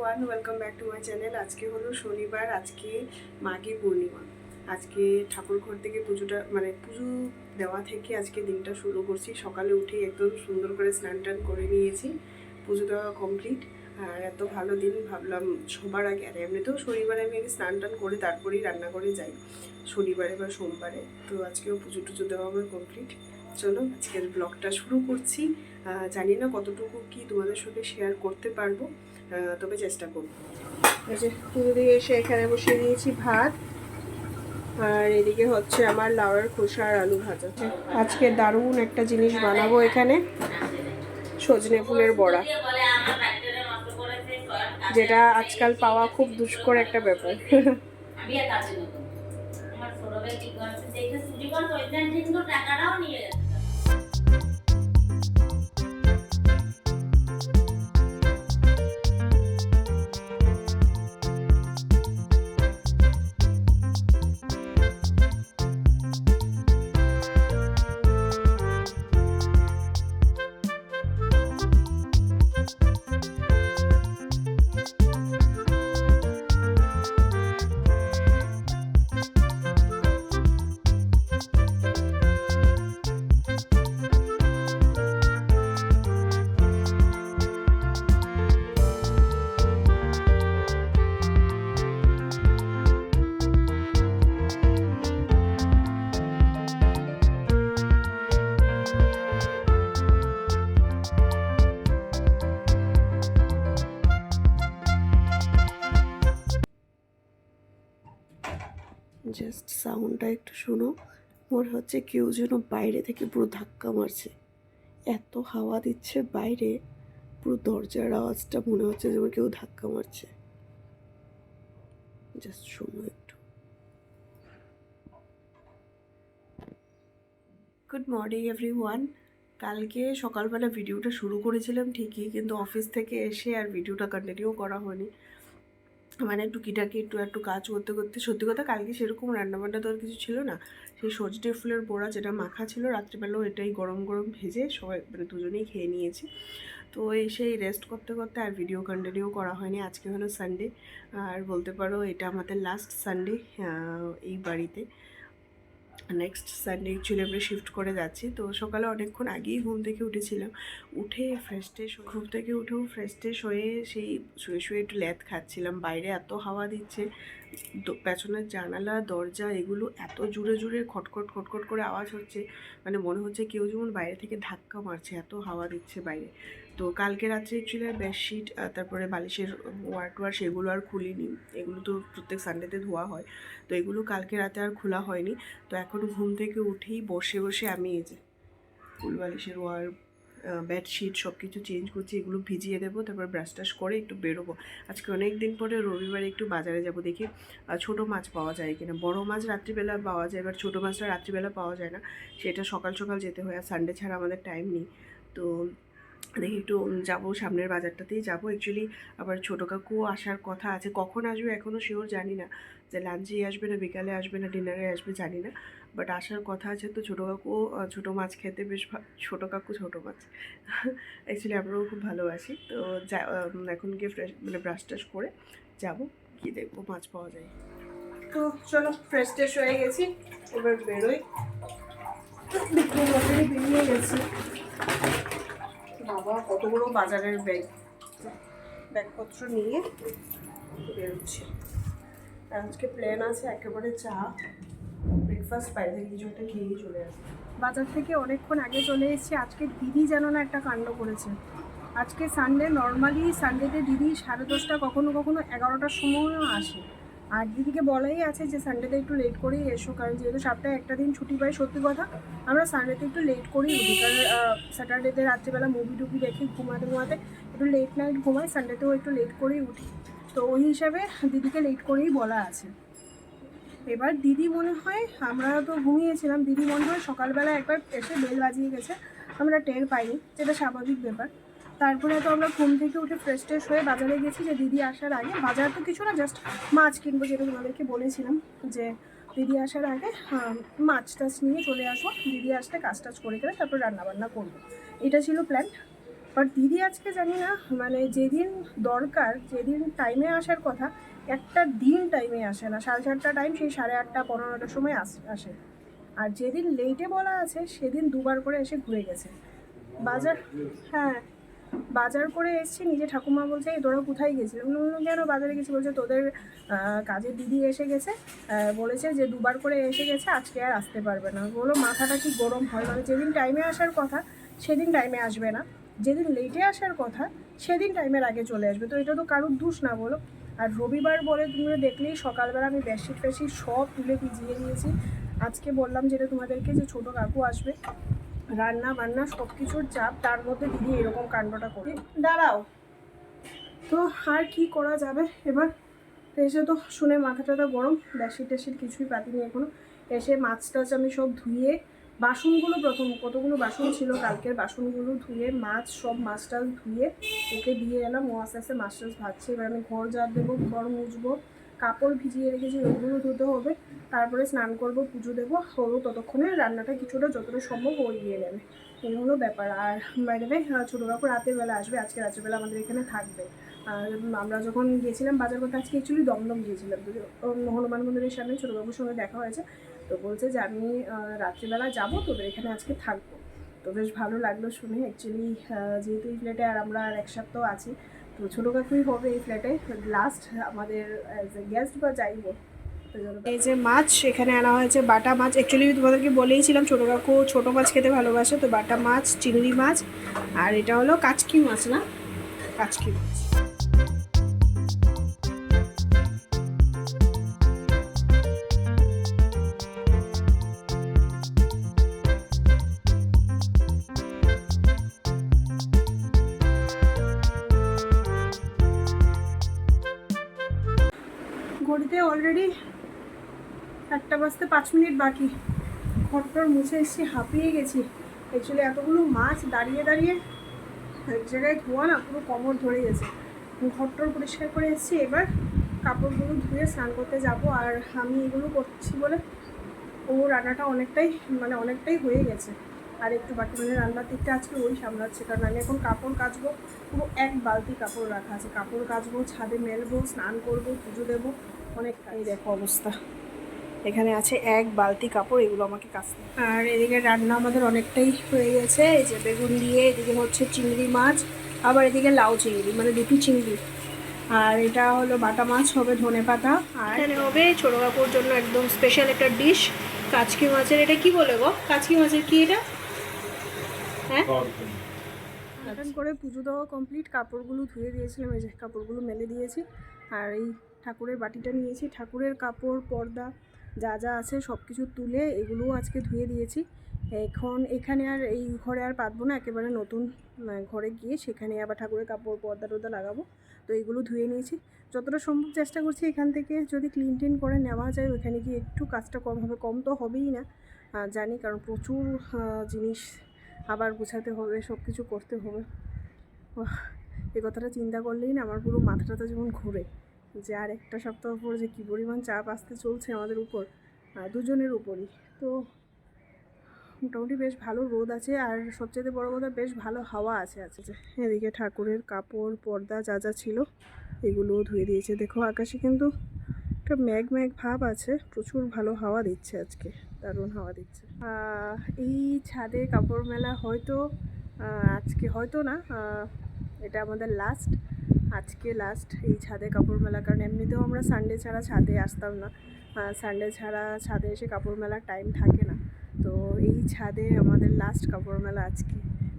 Everyone, welcome back to my channel. আজকে হলো শনিবার, আজকে মাঘী পূর্ণিমা। আজকে ঠাকুর ঘর থেকে পুজোটা পুজো দেওয়া থেকে আজকে দিনটা শুরু করছি। সকালে উঠে একদম সুন্দর করে স্নান টান করে নিয়েছি, পুজো দেওয়া কমপ্লিট। আর এত ভালো দিন ভাবলাম সবার আগে, আর এমনিতেও শনিবারে আমি আগে স্নান টান করে তারপরেই রান্না করে যাই, শনিবারে বা সোমবারে। তো আজকেও পুজো টুজো দেওয়া আমার কমপ্লিট। চলো আজকের ব্লগটা শুরু করছি। জানি না কতটুকু কি তোমাদের সাথে শেয়ার করতে পারবো, তবে চেষ্টা করব। এই যে পুজো দিয়ে এসে এখানে বসিয়ে দিয়েছি ভাত, আর এদিকে হচ্ছে আমার লাউয়ের খোসা আর আলু ভাজা। আজকে দারুণ একটা জিনিস বানাবো এখানে, সজনে ফুলের বড়া, যেটা আজকাল পাওয়া খুব দুষ্কর একটা ব্যাপার। জাস্ট সাউন্ডটা একটু শোনো, মনে হচ্ছে কেউ যেন বাইরে থেকে পুরো ধাক্কা মারছে। এত হাওয়া দিচ্ছে বাইরে, পুরো দরজার আওয়াজটা মনে হচ্ছে যেন কেউ ধাক্কা মারছে। জাস্ট শোনো একটু। Good morning everyone. কালকে সকালবেলা ভিডিওটা শুরু করেছিলাম ঠিকই, কিন্তু অফিস থেকে এসে আর ভিডিওটা কন্টিনিউ করা হয়নি। টুকিটাকি একটু কাজ করতে করতে, সত্যি কথা কালকে সেরকম রান্নাবান্না তো আর কিছু ছিল না। সেই সজনে ফুলের বড়া যেটা মাখা ছিল রাত্রিবেলাও, এটাই গরম গরম ভেজে সবাই দুজনেই খেয়ে নিয়েছি। তো সেই রেস্ট করতে করতে আর ভিডিও কন্টিনিউ করা হয়নি। আজকে হলো সানডে, আর বলতে পারো এটা আমাদের লাস্ট সানডে এই বাড়িতে। নেক্সট সানডে অ্যাকচুয়ালি আমরা শিফট করে যাচ্ছি। তো সকালে অনেকক্ষণ আগেই ঘুম থেকে উঠেছিলাম, উঠে ফ্রেশ ট্রেশ, ঘুম থেকে উঠেও ফ্রেশ ট্রেশ হয়ে সেই শুয়ে শুয়ে একটু ল্যাদ খাচ্ছিলাম। বাইরে এত হাওয়া দিচ্ছে, পেছনের জানালা দরজা এগুলো এত জুড়ে জুড়ে খটখট খটখট করে আওয়াজ হচ্ছে, মনে হচ্ছে কেউ যেমন বাইরে থেকে ধাক্কা মারছে, এত হাওয়া দিচ্ছে বাইরে। তো কালকে রাত্রে অ্যাকচুয়ালি বেডশিট, তারপরে বালিশের ওয়ার সেগুলো আর খুলিনি। এগুলো তো প্রত্যেক সানডেতে ধোয়া হয়, তো এগুলো কালকে রাতে আর খোলা হয়নি। তো এখন ঘুম থেকে উঠেই বসে বসে আমি এই যে ফুল বালিশের ওয়ার, বেডশিট সব কিছু চেঞ্জ করছি, এগুলো ভিজিয়ে দেবো, তারপর ব্রাশ টাশ করে একটু বেরোবো। আজকে অনেক দিন পরে রবিবারে একটু বাজারে যাব, দেখি ছোটো মাছ পাওয়া যায় কিনা। বড় মাছ রাত্রিবেলা পাওয়া যায়, এবার ছোটো মাছটা রাত্রিবেলা পাওয়া যায় না, সেটা সকাল সকাল যেতে হয়, আর সানডে ছাড়া আমাদের টাইম নেই। তো দেখি একটু যাবো, সামনের বাজারটাতেই যাবো। অ্যাকচুয়ালি আবার ছোটো কাকু আসার কথা আছে, কখন আসবে এখনও শিওর জানি না, যে লাঞ্চেই আসবে না বিকালে আসবে না ডিনারে আসবে জানি না, বাট আসার কথা আছে। তো ছোটো কাকু ছোটো মাছ খেতে বেশ, ছোটো কাকু ছোটো মাছ অ্যাকচুয়ালি আমরাও খুব ভালোবাসি। তো এখন গিয়ে ফ্রেশ ব্রাশ টাশ করে যাবো, কি দেখবো মাছ পাওয়া যায়। তো চলো ফ্রেশ ট্রেশ হয়ে গেছি, এবার বেরোই। বেরিয়ে গেছি। বাবা কত বড় বাজারের ব্যাগপত্র নিয়ে বেরোচ্ছি। আর আজকে প্ল্যান আছে একেবারে চা ব্রেকফাস্ট বাইরে থেকে কিছু একটা খেয়েই চলে আসবে। বাজার থেকে অনেকক্ষণ আগে চলে এসেছি। আজকে দিদি যেন না একটা কাণ্ড করেছে। আজকে সানডে, নর্মালি সানডেতে দিদি 10:30 কখনো কখনো 11টার সময়ও আসে। আর দিদিকে বলাই আছে যে সানডেতে একটু লেট করেই এসো, কারণ যেহেতু সপ্তাহে একটা দিন ছুটি পাই। সত্যি কথা আমরা সানডেতে একটু লেট করেই উঠি, কারণ স্যাটারডেতে রাত্রিবেলা মুভি টুভি দেখি, ঘুমাতে ঘুমাতে একটু লেট নাইট ঘুমাই, সানডেতেও একটু লেট করেই উঠি। তো ওই হিসাবে দিদিকে লেট করেই বলা আছে। এবার দিদি মনে হয়, আমরা তো ঘুমিয়েছিলাম, দিদি মনে হয় সকালবেলা একবার এসে বেল বাজিয়ে গেছে, আমরা টের পাইনি, যেটা স্বাভাবিক ব্যাপার। তারপরে তো আমরা ঘুম থেকে উঠে ফ্রেশ ট্রেশ হয়ে বাজারে গেছি, যে দিদি আসার আগে, বাজার তো কিছু না, জাস্ট মাছ কিনবো, যেটা তোমাদেরকে বলেছিলাম যে দিদি আসার আগে মাছ টাছ নিয়ে চলে আসবো, দিদি আসলে কাজ টাজ করে গেলে তারপর রান্নাবান্না করবো, এটা ছিল প্ল্যান। বাট দিদি আজকে জানি না মানে যেদিন দরকার, যেদিন টাইমে আসার কথা, একটা দিন টাইমে আসে না। 7:30টা টাইম, সেই 8:30 15টার সময় আসে। আর যেদিন লেটে বলা আছে সেদিন দুবার করে এসে ঘুরে গেছে বাজার। হ্যাঁ, বাজার করে এসেছি, নিজে ঠাকুমা বলছে এই তোরা কোথায় গেছিলাম, কেন বাজারে গেছি, বলছে তোদের কাজের দিদি এসে গেছে, বলেছে যে দুবার করে এসে গেছে, আজকে আর আসতে পারবে না। বলো মাথাটা কি গরম হয়, মানে যেদিন টাইমে আসার কথা সেদিন টাইমে আসবে না, যেদিন লেটে আসার কথা সেদিন টাইমের আগে চলে আসবে। তো এটা তো কারোর দোষ না বলো। আর রবিবার বলে তুমি দেখলেই সকালবেলা আমি বেডশিট ফেডশিট সব তুলে ভিজিয়ে দিয়েছি। আজকে বললাম যেটা তোমাদেরকে, যে ছোটো কাকু আসবে, রান্না বান্না সব কিছুর চাপ, তার মধ্যে দিদি এরকম কাণ্ডটা করে দাঁড়াও। তো আর কি করা যাবে এবার, এসে তো শুনে মাথা টাথা গরম, বেডশিট টেডশিট কিছুই পাতিনি এখনো। এসে মাছ টাছ আমি সব ধুয়ে, বাসনগুলো প্রথম কতগুলো বাসন ছিল কালকের, বাসনগুলো ধুয়ে মাছ টাছ ধুয়ে ওকে দিয়ে এলাম। ও আস্তে আস্তে মাছ টাছ ভাজছে। এবার আমি ঘর ঝাড় দেবো, ঘর মুছবো, কাপড় ভিজিয়ে রেখেছি ওগুলো ধুতে হবে, তারপরে স্নান করব, পুজো দেবো। ও ততক্ষণে রান্নাটা কিছুটা যতটা সম্ভব ও দিয়ে নেবে, এই হলো ব্যাপার। আর বাইরে ছোটো কাকু রাতের বেলা আসবে, আজকে রাত্রেবেলা আমাদের এখানে থাকবে। আর আমরা যখন গিয়েছিলাম বাজার করতে, আজকে অ্যাকচুয়ালি দমদম গিয়েছিলাম, তো হনুমান মন্দিরের সামনে ছোটো বাবুর সঙ্গে দেখা হয়েছে। তো বলছে যে আমি রাত্রিবেলা যাবো, তোদের এখানে আজকে থাকবো। তো বেশ ভালো লাগলো শুনে। অ্যাকচুয়ালি যেহেতু এই ফ্ল্যাটে আর আমরা আর এক সপ্তাহ আছি, তো ছোটো কাকুই হবে এই ফ্ল্যাটে লাস্ট আমাদের অ্যাজ এ গেস্ট বা যাইব। এই যে মাছ এখানে আনা হয়েছে, বাটা মাছ। অ্যাকচুয়ালি তোমাদেরকে বলেইছিলাম ছোটো কাকু ছোটো মাছ খেতে ভালোবাসে, তো বাটা মাছ, চিংড়ি মাছ, আর এটা হলো কাচকি মাছ, না কাচকি মাছ। ঘড়িতে অলরেডি 1টা বাজতে 5 মিনিট বাকি। ঘরটার মুছে এসেছি, হাঁপিয়ে গেছি। অ্যাকচুয়ালি এতগুলো মাছ দাঁড়িয়ে দাঁড়িয়ে এক জায়গায় ধোয়া না, পুরো কোমর ধরে গেছে। ঘরটার পরিষ্কার করে এসেছি, এবার কাপড়গুলো ধুয়ে স্নান করতে যাব। আর আমি এগুলো করছি বলে ও রান্নাটা অনেকটাই হয়ে গেছে। আর একটু বাকি, মানে রান্নার দিকটা আজকে ওই সামলাচ্ছে, কারণ আমি এখন কাপড় কাচবো। পুরো 1 বালতি কাপড় রাখা আছে, কাপড় কাচবো, ছাদে মেলবো, স্নান করবো, পুজো দেবো, অনেক। এই দেখো অবস্থা, এখানে আছে 1 বালতি কাপড়, এগুলো আমাকে কাচতে। আর এদিকে রান্না আমাদের অনেকটাই হয়ে গেছে। এই যে বেগুন দিয়ে, এদিকে হচ্ছে চিংড়ি মাছ, আবার এদিকে লাউ চিংড়ি, মানে 2টি চিংড়ি। আর এটা হলো বাটা মাছ হবে, ধনে পাতা। আর এখানে হবে ছোটো কাকুর জন্য একদম স্পেশাল একটা ডিশ, কাচকি মাছের। এটা কি বলে গো, কাচকি মাছের কি এটা? হ্যাঁ, স্নান করে পুজো দেওয়া কমপ্লিট, কাপড়গুলো ধুয়ে দিয়েছিলাম, এই যে কাপড়গুলো মেলে দিয়েছি। আর এই ঠাকুরের বাটিটা নিয়েছি, ঠাকুরের কাপড় পর্দা যা যা আছে সব কিছু তুলে এগুলোও আজকে ধুয়ে দিয়েছি। এখন এখানে আর এই ঘরে আর পাতবো না, একেবারে নতুন ঘরে গিয়ে সেখানে আবার ঠাকুরের কাপড় পর্দা টর্দা লাগাবো। তো এইগুলো ধুয়ে নিয়েছি, যতটা সম্ভব চেষ্টা করছি এখান থেকে যদি ক্লিন টিন করে নেওয়া যায়, ওইখানে গিয়ে একটু কাজটা কম হবে। কম তো হবেই না জানি, কারণ প্রচুর জিনিস আবার গুছাতে হবে, সব কিছু করতে হবে। এই কথাটা চিন্তা করলেই না আমার পুরো মাথাটা যেমন ঘুরে, যে আর একটা সপ্তাহ পর যে কী পরিমাণ চাপ আসতে চলছে আমাদের উপর, দুজনের উপরই। তো মোটামুটি বেশ ভালো রোদ আছে, আর সবচেয়ে বড় কথা বেশ ভালো হাওয়া আছে। এদিকে ঠাকুরের কাপড় পর্দা যা যা ছিল এগুলোও ধুয়ে দিয়েছে। দেখো আকাশে কিন্তু একটা মেঘ ভাব আছে, প্রচুর ভালো হাওয়া দিচ্ছে আজকে, দারুণ হাওয়া দিচ্ছে। এই ছাদে কাপড় মেলা হয়তো আজকে, হয়তো না, এটা আমাদের আজকে লাস্ট এই ছাদে কাপড় মেলা। কারণ এমনিতেও আমরা সানডে ছাড়া ছাদে আসতাম না, সানডে ছাড়া ছাদে এসে কাপড় মেলার টাইম থাকে না। তো এই ছাদে আমাদের লাস্ট কাপড় মেলা আজকে।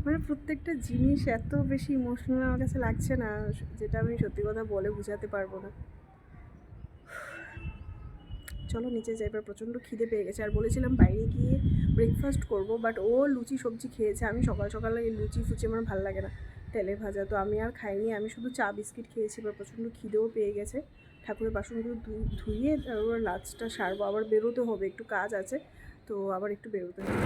মানে প্রত্যেকটা জিনিস এত বেশি ইমোশনাল আমার কাছে লাগছে না, যেটা আমি সত্যি কথা বলে বোঝাতে পারবো না। চলো নিচে যাই, এবার প্রচণ্ড খিদে পেয়ে গেছে। আর বলেছিলাম বাইরে গিয়ে ব্রেকফাস্ট করবো, বাট ও লুচি সবজি খেয়েছে। আমি সকাল সকালে এই লুচি ফুচি আমার ভালো লাগে না, তেলে ভাজা, তো আমি আর খাইনি, আমি শুধু চা বিস্কিট খেয়েছি। এবার প্রচণ্ড খিদেও পেয়ে গেছে। ঠাকুরের বাসনগুলো ধুইয়ে তারপর লাঞ্চটা সারবো, আবার বেরোতে হবে, একটু কাজ আছে, তো আবার একটু বেরোতে হবে।